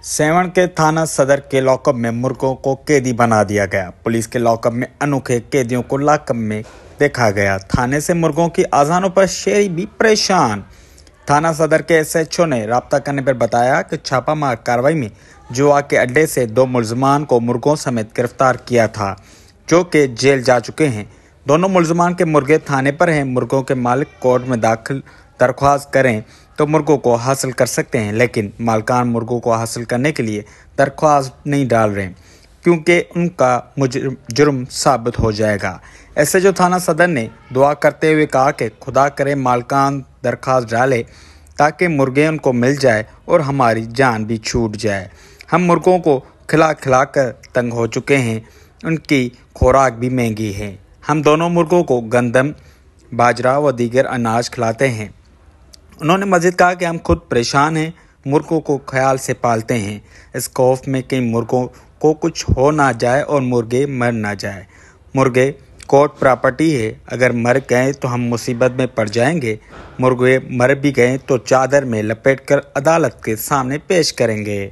Seven के थाना सदर के लॉकअप में मुर्गों को कैदी बना दिया गया। पुलिस के लॉकअप में अनोखे कैदियों को लॉकअप में देखा गया। थाने से मुर्गों की आजानों पर शहरी भी परेशान। थाना सदर के एसएचओ ने राब्ता करने पर बताया कि छापामार कार्रवाई में जुआ के अड्डे से 2 मुलजमान को मुर्गों समेत गिरफ्तार किया था, जो कि जेल जा चुके हैं। दोनों मुलजमान के मुर्गे थाने पर हैं। मुर्गों के मालिक कोर्ट में दाखिल दरख्वास्त करें तो मुर्गों को हासिल कर सकते हैं, लेकिन मालकान मुर्गों को हासिल करने के लिए दरख्वास्त नहीं डाल रहे क्योंकि उनका जुर्म साबित हो जाएगा। ऐसे जो थाना सदर ने दुआ करते हुए कहा कि खुदा करे मालकान दरख्वास्त डाले ताकि मुर्गे उनको मिल जाए और हमारी जान भी छूट जाए। हम मुर्गों को खिला खिला कर तंग हो चुके हैं, उनकी खुराक भी महंगी है। हम दोनों मुर्गों को गंदम, बाजरा व दीगर अनाज खिलाते हैं। उन्होंने मज़ीद कहा कि हम खुद परेशान हैं, मुर्गों को ख्याल से पालते हैं, इस खौफ में कि मुर्गों को कुछ हो ना जाए और मुर्गे मर ना जाए। मुर्गे कोर्ट प्रॉपर्टी है, अगर मर गए तो हम मुसीबत में पड़ जाएंगे। मुर्गे मर भी गए तो चादर में लपेटकर अदालत के सामने पेश करेंगे।